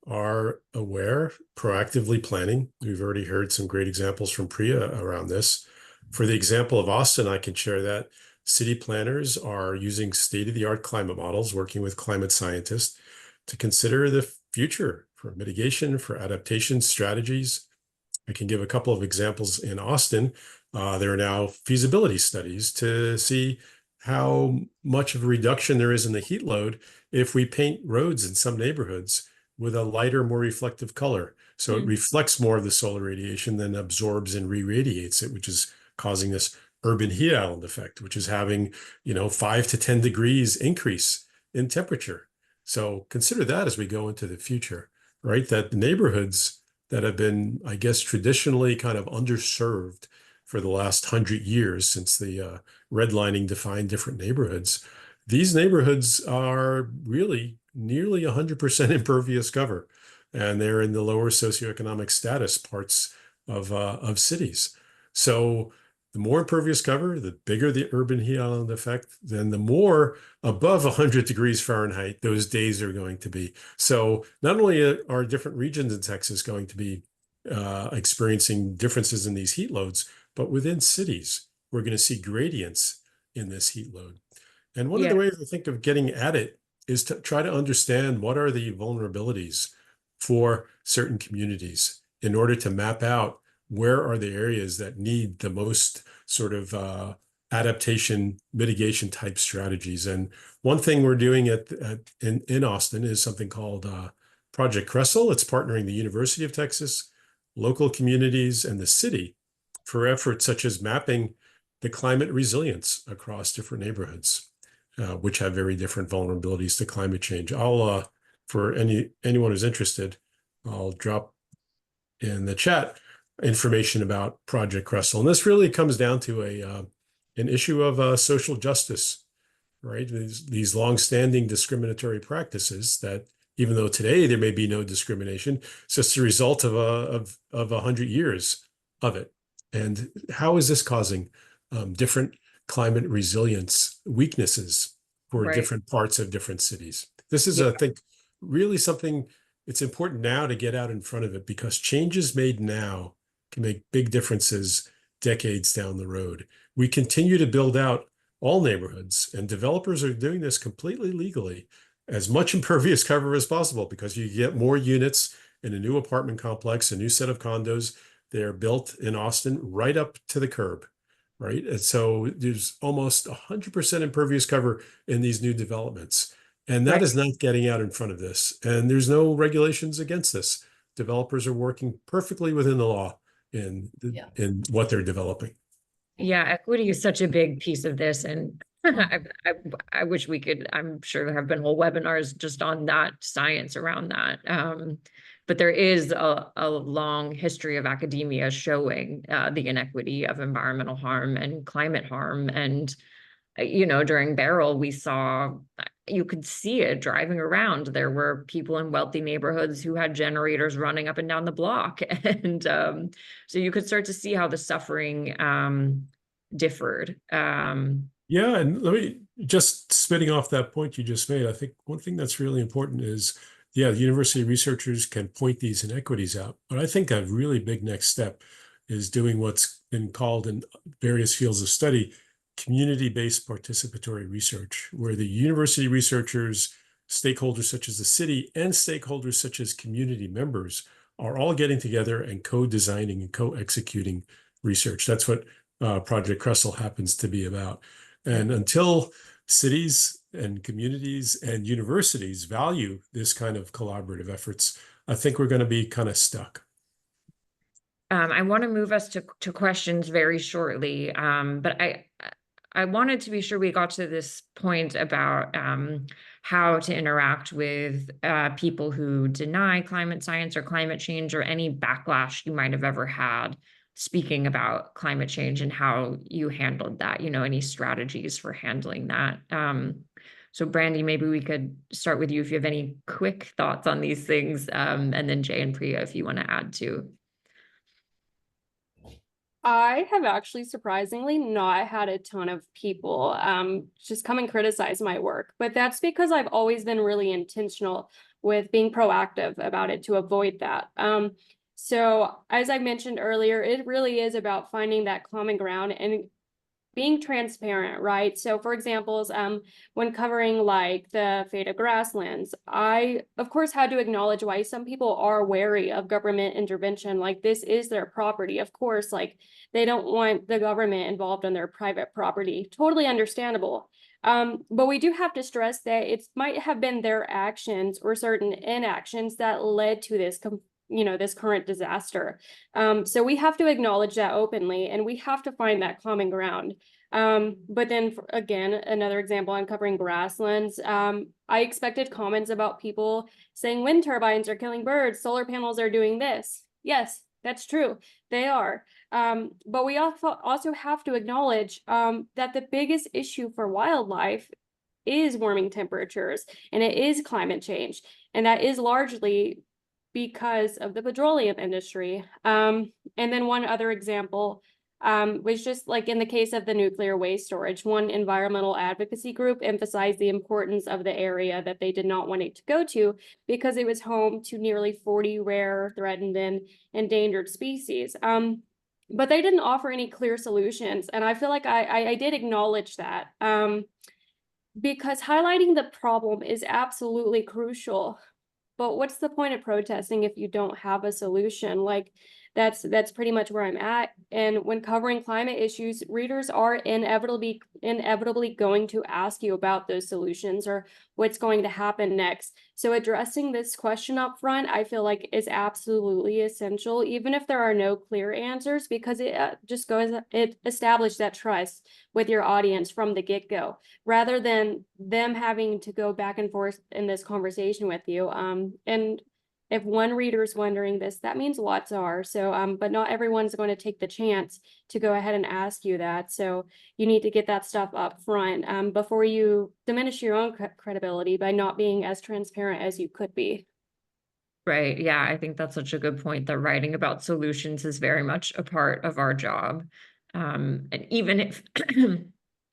are aware, proactively planning. We've already heard some great examples from Priya around this. For the example of Austin, I can share that city planners are using state-of-the-art climate models, working with climate scientists to consider the future for mitigation, for adaptation strategies. I can give a couple of examples in Austin. There are now feasibility studies to see how much of a reduction there is in the heat load if we paint roads in some neighborhoods with a lighter, more reflective color. So it reflects more of the solar radiation than absorbs and re-radiates it, which is causing this urban heat island effect, which is having, 5 to 10 degrees increase in temperature. So consider that as we go into the future, right? That the neighborhoods that have been, I guess, traditionally kind of underserved for the last 100 years since the redlining defined different neighborhoods. These neighborhoods are really nearly 100% impervious cover, and they're in the lower socioeconomic status parts of cities. So the more impervious cover, the bigger the urban heat island effect, then the more above 100 degrees Fahrenheit those days are going to be. So not only are different regions in Texas going to be experiencing differences in these heat loads, but within cities, we're going to see gradients in this heat load. And one of the ways I think of getting at it is to try to understand what are the vulnerabilities for certain communities in order to map out where are the areas that need the most sort of adaptation mitigation type strategies. And one thing we're doing in Austin is something called Project Cressel. It's partnering the University of Texas, local communities, and the city for efforts such as mapping the climate resilience across different neighborhoods, which have very different vulnerabilities to climate change. I'll, for anyone who's interested, I'll drop in the chat information about Project Cressel. And this really comes down to an issue of social justice, right? These longstanding discriminatory practices that, even though today there may be no discrimination, it's just a result of 100 years of it. And how is this causing different climate resilience weaknesses for different parts of different cities? This is, I think, really something it's important now to get out in front of it, because changes made now can make big differences decades down the road. We continue to build out all neighborhoods, and developers are doing this completely legally. as much impervious cover as possible, because you get more units in a new apartment complex, a new set of condos. They're built in Austin right up to the curb, right? And so there's almost 100% impervious cover in these new developments. And that Right. is not getting out in front of this. And there's no regulations against this. Developers are working perfectly within the law in what they're developing. Yeah, equity is such a big piece of this, and I wish we could. I'm sure there have been whole webinars just on that science around that. But there is a long history of academia showing the inequity of environmental harm and climate harm. And during Beryl, we saw, you could see it driving around. There were people in wealthy neighborhoods who had generators running up and down the block. And so you could start to see how the suffering differed. Yeah, and let me just spinning off that point you just made, I think one thing that's really important is, the university researchers can point these inequities out, but I think a really big next step is doing what's been called in various fields of study community-based participatory research, where the university researchers, stakeholders such as the city, and stakeholders such as community members are all getting together and co-designing and co-executing research. That's what Project Crestle happens to be about. And until cities and communities and universities value this kind of collaborative efforts, I think we're going to be kind of stuck. I want to move us to questions very shortly, but I wanted to be sure we got to this point about how to interact with people who deny climate science or climate change, or any backlash you might have ever had speaking about climate change, and how you handled that, any strategies for handling that. So Brandi, maybe we could start with you if you have any quick thoughts on these things, and then Jay and Priya, if you want to add too. I have actually surprisingly not had a ton of people just come and criticize my work, but that's because I've always been really intentional with being proactive about it to avoid that. So as I mentioned earlier, it really is about finding that common ground and being transparent, right? So for examples, when covering like the fate of grasslands, I of course had to acknowledge why some people are wary of government intervention. Like, this is their property. Of course, like, they don't want the government involved in their private property. Totally understandable. But we do have to stress that it might have been their actions or certain inactions that led to this this current disaster. So we have to acknowledge that openly, and we have to find that common ground. But then again, another example, on covering grasslands, I expected comments about people saying wind turbines are killing birds, solar panels are doing this. Yes, that's true, they are. But we also have to acknowledge that the biggest issue for wildlife is warming temperatures, and it is climate change, and that is largely because of the petroleum industry. And then one other example was just like in the case of the nuclear waste storage, one environmental advocacy group emphasized the importance of the area that they did not want it to go to, because it was home to nearly 40 rare, threatened, and endangered species. But they didn't offer any clear solutions. And I feel like I did acknowledge that, because highlighting the problem is absolutely crucial. But what's the point of protesting if you don't have a solution? Like, that's pretty much where I'm at. And when covering climate issues, readers are inevitably going to ask you about those solutions or what's going to happen next. So addressing this question up front, I feel like, is absolutely essential, even if there are no clear answers, because it establishes that trust with your audience from the get-go, rather than them having to go back and forth in this conversation with you. And if one reader is wondering this, that means lots are. So, but not everyone's going to take the chance to go ahead and ask you that. So you need to get that stuff up front before you diminish your own credibility by not being as transparent as you could be. Right. Yeah, I think that's such a good point, that writing about solutions is very much a part of our job. And even if,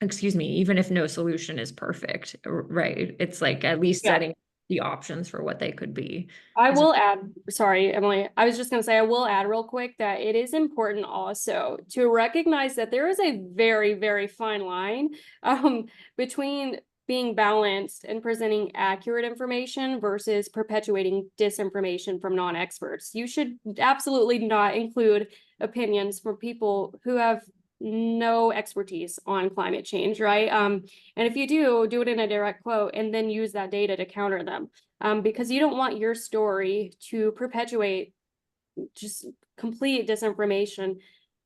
excuse me, even if no solution is perfect, right? It's like at least setting the options for what they could be. I will add, sorry, Emily, I was just going to say, I will add real quick that it is important also to recognize that there is a very, very fine line between being balanced and presenting accurate information versus perpetuating disinformation from non-experts. You should absolutely not include opinions from people who have no expertise on climate change, right? And if you do it in a direct quote and then use that data to counter them, because you don't want your story to perpetuate just complete disinformation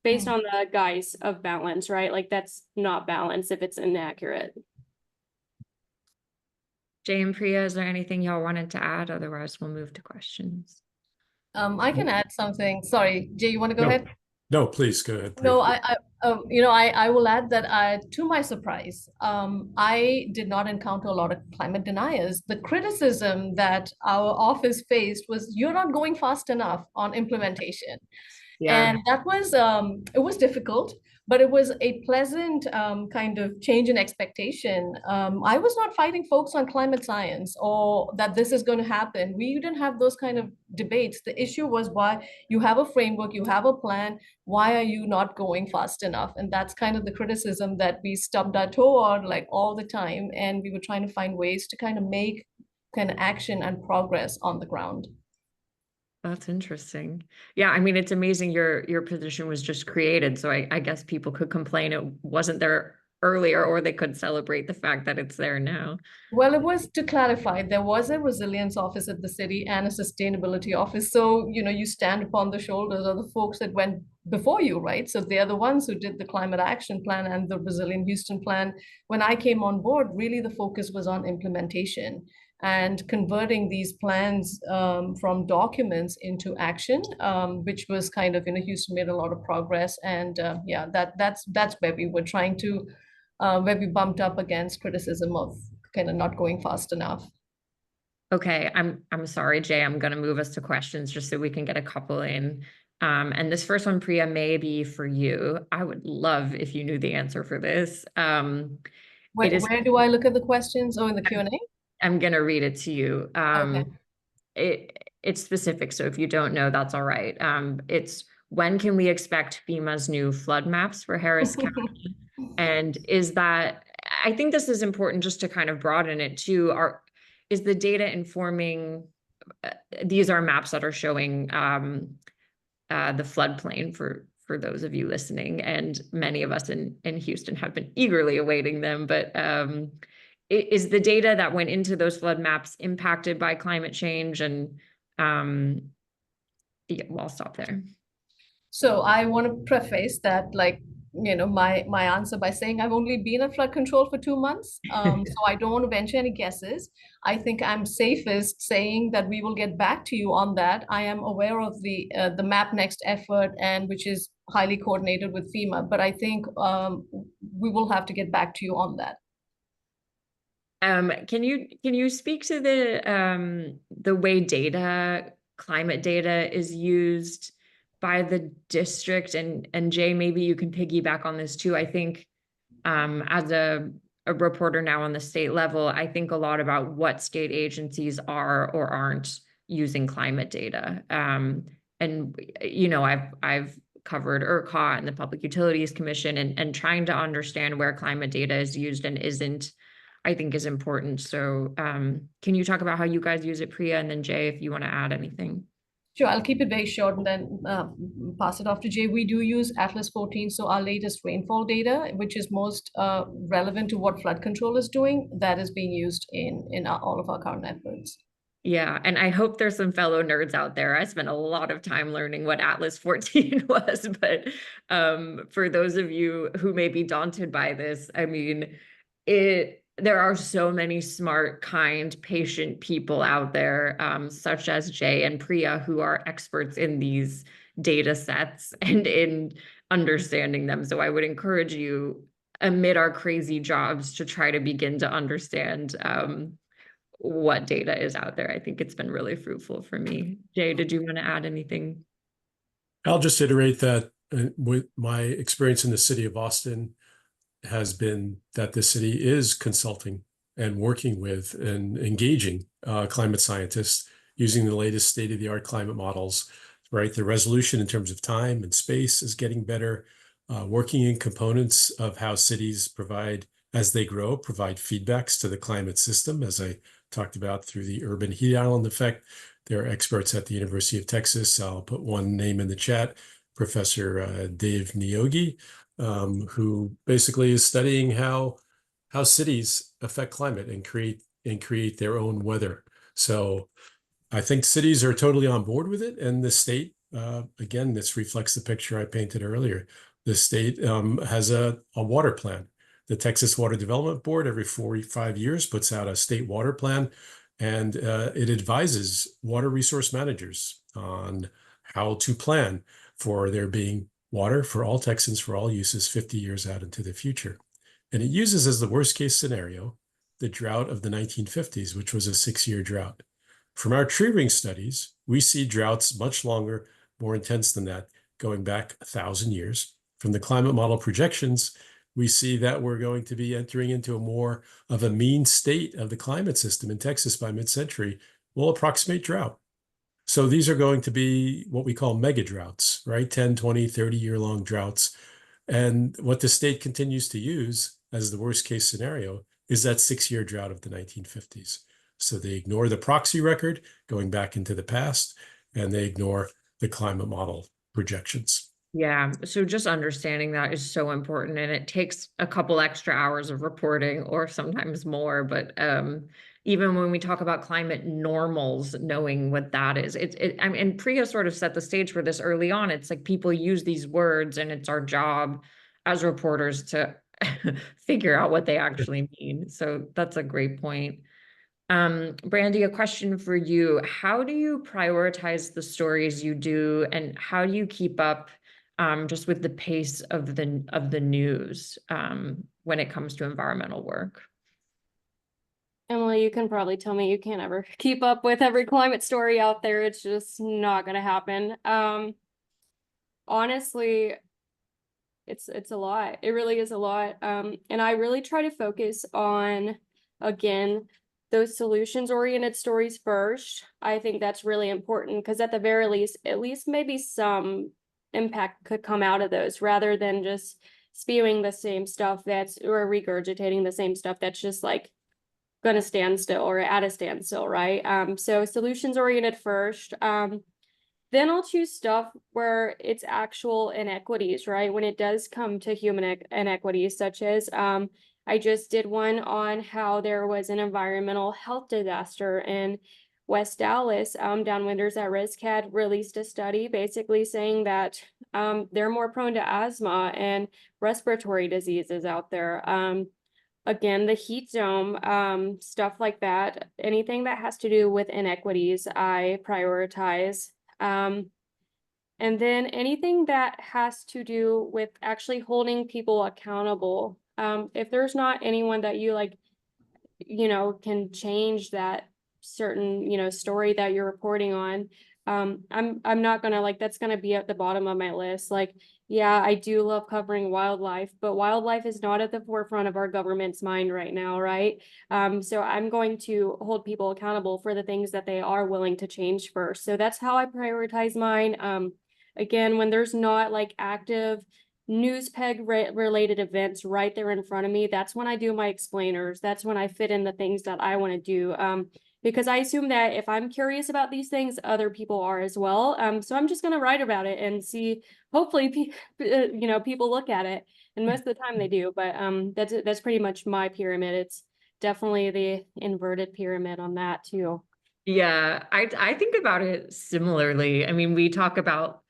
based on the guise of balance, right? Like that's not balance if it's inaccurate. Jay and Priya, is there anything y'all wanted to add? Otherwise, we'll move to questions. I can add something. Sorry, Jay, you want to go ahead? No, please go ahead. No, Priya. I will add that to my surprise, I did not encounter a lot of climate deniers. The criticism that our office faced was you're not going fast enough on implementation. Yeah. And that was, it was difficult, but it was a pleasant kind of change in expectation. I was not fighting folks on climate science or that this is going to happen. We didn't have those kind of debates. The issue was why you have a framework, you have a plan, why are you not going fast enough? And that's kind of the criticism that we stubbed our toe on like all the time. And we were trying to find ways to kind of make kind of action and progress on the ground. That's interesting. Yeah, I mean, it's amazing your position was just created. So I guess people could complain it wasn't there earlier, or they could celebrate the fact that it's there now. Well, it was to clarify, there was a resilience office at the city and a sustainability office. So, you stand upon the shoulders of the folks that went before you, right? So they're the ones who did the climate action plan and the Resilient Houston plan. When I came on board, really the focus was on implementation and converting these plans from documents into action, which was kind of, Houston made a lot of progress. And yeah, that's where we were trying to, where we bumped up against criticism of kind of not going fast enough. Okay, I'm sorry, Jay. I'm going to move us to questions just so we can get a couple in. And this first one, Priya, may be for you. I would love if you knew the answer for this. Where do I look at the questions? Oh, in the Q&A? I'm going to read it to you. It's specific, so if you don't know, that's all right. It's when can we expect FEMA's new flood maps for Harris County? And is that, I think this is important just to kind of broaden it too. Is the data informing, these are maps that are showing the floodplain for those of you listening, and many of us in Houston have been eagerly awaiting them, but is the data that went into those flood maps impacted by climate change? And yeah, well, I'll stop there. So I want to preface that, like, my answer by saying I've only been at flood control for 2 months. So I don't want to venture any guesses. I think I'm safest saying that we will get back to you on that. I am aware of the Map Next effort, and which is highly coordinated with FEMA, but I think we will have to get back to you on that. Can you speak to the way climate data is used by the district, and Jay, maybe you can piggyback on this too. I think as a reporter now on the state level, I think a lot about what state agencies are or aren't using climate data. And I've covered ERCOT and the Public Utilities Commission, and trying to understand where climate data is used and isn't, I think, is important. So can you talk about how you guys use it, Priya, and then Jay, if you want to add anything? Sure, I'll keep it very short and then pass it off to Jay. We do use Atlas 14, so our latest rainfall data, which is most relevant to what flood control is doing, that is being used in all of our current efforts. Yeah, and I hope there's some fellow nerds out there. I spent a lot of time learning what Atlas 14 was, but for those of you who may be daunted by this, I mean, there are so many smart, kind, patient people out there, such as Jay and Priya, who are experts in these data sets and in understanding them. So I would encourage you, amid our crazy jobs, to try to begin to understand what data is out there. I think it's been really fruitful for me. Jay, did you want to add anything? I'll just iterate that with my experience in the city of Austin has been that the city is consulting and working with and engaging climate scientists using the latest state-of-the-art climate models, right? The resolution in terms of time and space is getting better, working in components of how cities provide as they grow, provide feedbacks to the climate system, as I talked about through the urban heat island effect. There are experts at the University of Texas. I'll put one name in the chat, Professor Dave Niogi, who basically is studying how cities affect climate and create their own weather. So I think cities are totally on board with it, and the state, again, this reflects the picture I painted earlier. The state has a water plan. The Texas Water Development Board every 45 years puts out a state water plan, and it advises water resource managers on how to plan for there being water for all Texans for all uses 50 years out into the future. And it uses as the worst case scenario the drought of the 1950s, which was a 6-year drought. From our tree ring studies, we see droughts much longer, more intense than that, going back 1,000 years. From the climate model projections, we see that we're going to be entering into a more of a mean state of the climate system in Texas by mid-century will approximate drought. So these are going to be what we call mega droughts, right? 10, 20, 30-year-long droughts. And what the state continues to use as the worst case scenario is that 6-year drought of the 1950s. So they ignore the proxy record going back into the past, and they ignore the climate model projections. Yeah, so just understanding that is so important, and it takes a couple extra hours of reporting or sometimes more, but even when we talk about climate normals, knowing what that is, I mean, and Priya sort of set the stage for this early on. It's like people use these words, and it's our job as reporters to figure out what they actually mean. So that's a great point. Brandi, a question for you. How do you prioritize the stories you do, and how do you keep up just with the pace of the news when it comes to environmental work? Emily, you can probably tell me you can't ever keep up with every climate story out there. It's just not going to happen. Honestly, it's a lot. It really is a lot. And I really try to focus on, again, those solutions-oriented stories first. I think that's really important because at the very least, at least maybe some impact could come out of those rather than just spewing the same stuff or regurgitating the same stuff that's just like going to stand still or at a standstill, right? So solutions-oriented first. Then I'll choose stuff where it's actual inequities, right? When it does come to human inequities, such as I just did one on how there was an environmental health disaster in West Dallas. Downwinders at Risk had released a study basically saying that they're more prone to asthma and respiratory diseases out there. Again, the heat dome, stuff like that, anything that has to do with inequities, I prioritize. And then anything that has to do with actually holding people accountable. If there's not anyone that you like, can change that certain, story that you're reporting on, I'm not gonna that's gonna be at the bottom of my list. Like, yeah, I do love covering wildlife, but wildlife is not at the forefront of our government's mind right now, right? So I'm going to hold people accountable for the things that they are willing to change first. So that's how I prioritize mine. Again, when there's not like active news peg related events right there in front of me, that's when I do my explainers. That's when I fit in the things that I want to do. Because I assume that if I'm curious about these things, other people are as well. So I'm just going to write about it and see, hopefully, people look at it. And most of the time they do, but that's pretty much my pyramid. It's definitely the inverted pyramid on that too. Yeah, I think about it similarly. I mean, we talk about,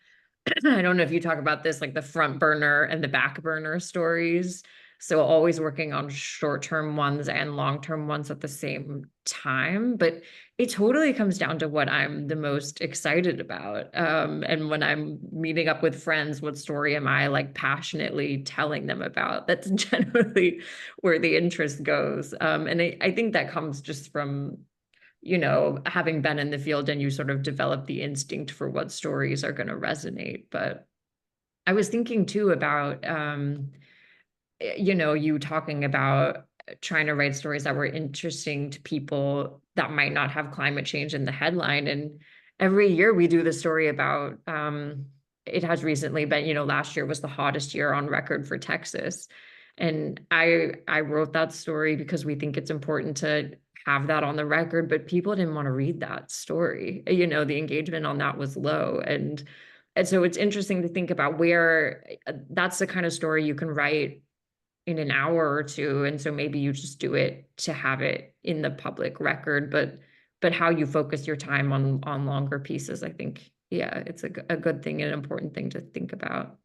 I don't know if you talk about this, like the front burner and the back burner stories. So always working on short-term ones and long-term ones at the same time. But it totally comes down to what I'm the most excited about. And when I'm meeting up with friends, what story am I like passionately telling them about? That's generally where the interest goes. And I think that comes just from having been in the field, and you sort of develop the instinct for what stories are going to resonate. But I was thinking too about, you talking about trying to write stories that were interesting to people that might not have climate change in the headline. And every year we do the story about, it has recently been, last year was the hottest year on record for Texas. And I wrote that story because we think it's important to have that on the record, but people didn't want to read that story. You know, the engagement on that was low. And so it's interesting to think about where that's the kind of story you can write in an hour or two. And so maybe you just do it to have it in the public record, but how you focus your time on longer pieces, I think, yeah, it's a good thing and an important thing to think about.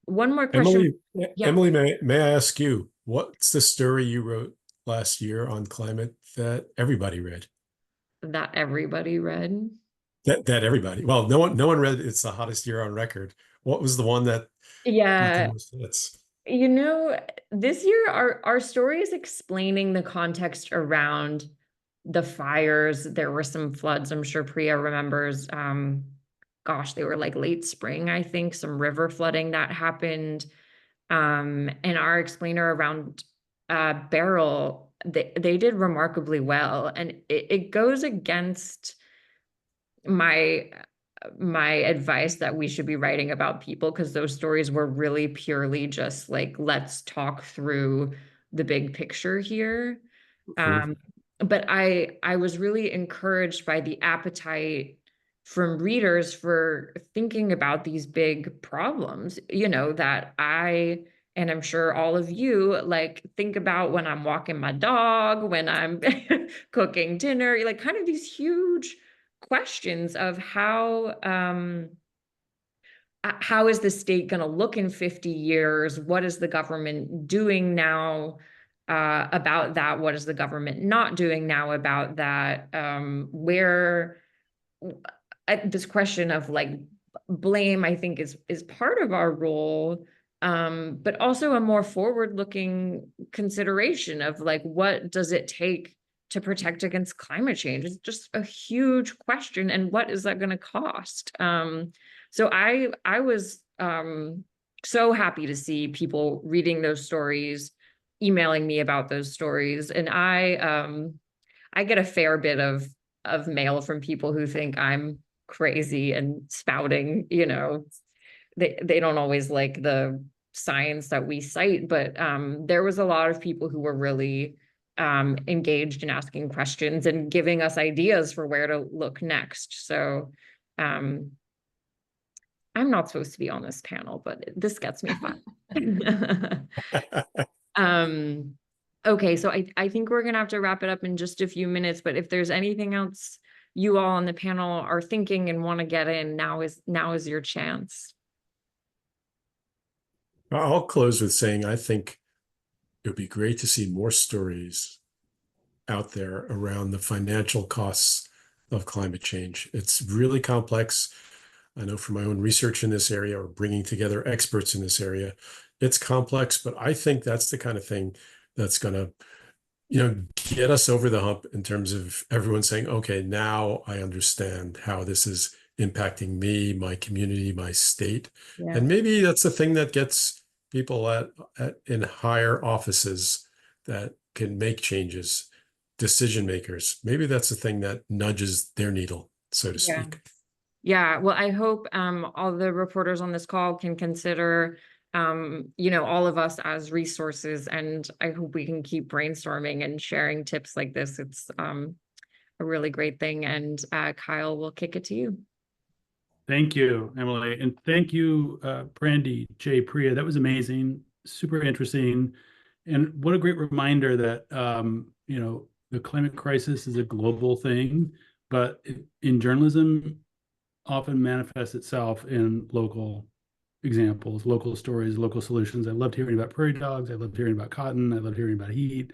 One more question. Emily, may I ask you, what's the story you wrote last year on climate that everybody read? That everybody read? That everybody, well, no one read It's the Hottest Year on Record. What was the one that Yeah. hits? You know, this year our story is explaining the context around the fires. There were some floods. I'm sure Priya remembers. Gosh, they were like late spring, I think, some river flooding that happened. And our explainer around Beryl, they did remarkably well. And it goes against my advice that we should be writing about people, because those stories were really purely just like, let's talk through the big picture here. But I was really encouraged by the appetite from readers for thinking about these big problems, you know, that and I'm sure all of you like think about when I'm walking my dog, when I'm cooking dinner, like kind of these huge questions of how is the state going to look in 50 years? What is the government doing now about that? What is the government not doing now about that? This question of like blame, I think is part of our role, but also a more forward-looking consideration of like, what does it take to protect against climate change? It's just a huge question, and what is that going to cost? So I was so happy to see people reading those stories, emailing me about those stories, and I get a fair bit of mail from people who think I'm crazy and spouting, you know, they don't always like the science that we cite, but there was a lot of people who were really engaged in asking questions and giving us ideas for where to look next. So I'm not supposed to be on this panel, but this gets me fun. Okay, so I think we're gonna have to wrap it up in just a few minutes, but if there's anything else you all on the panel are thinking and want to get in, now is your chance. I'll close with saying I think it would be great to see more stories out there around the financial costs of climate change. It's really complex. I know from my own research in this area or bringing together experts in this area, it's complex, but I think that's the kind of thing that's going to, get us over the hump in terms of everyone saying, okay, now I understand how this is impacting me, my community, my state. Yeah. And maybe that's the thing that gets people in higher offices that can make changes, decision makers. Maybe that's the thing that nudges their needle, so to speak. Yeah, well, I hope all the reporters on this call can consider all of us as resources, and I hope we can keep brainstorming and sharing tips like this. It's a really great thing. And Kyle, we'll kick it to you. Thank you, Emily. And thank you, Brandi, Jay, Priya. That was amazing, super interesting. And what a great reminder that, the climate crisis is a global thing, but in journalism often manifests itself in local examples, local stories, local solutions. I loved hearing about prairie dogs. I loved hearing about cotton. I loved hearing about heat.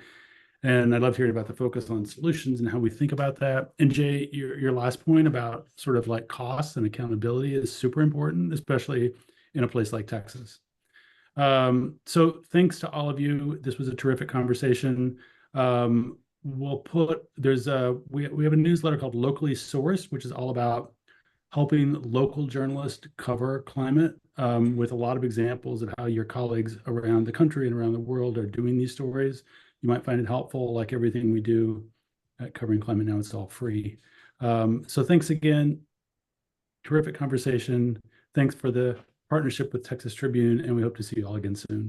And I loved hearing about the focus on solutions and how we think about that. And Jay, your last point about sort of like costs and accountability is super important, especially in a place like Texas. So thanks to all of you. This was a terrific conversation. We have a newsletter called Locally Sourced, which is all about helping local journalists cover climate, with a lot of examples of how your colleagues around the country and around the world are doing these stories. You might find it helpful, like everything we do at Covering Climate Now, it's all free. So thanks again. Terrific conversation. Thanks for the partnership with Texas Tribune, and we hope to see you all again soon.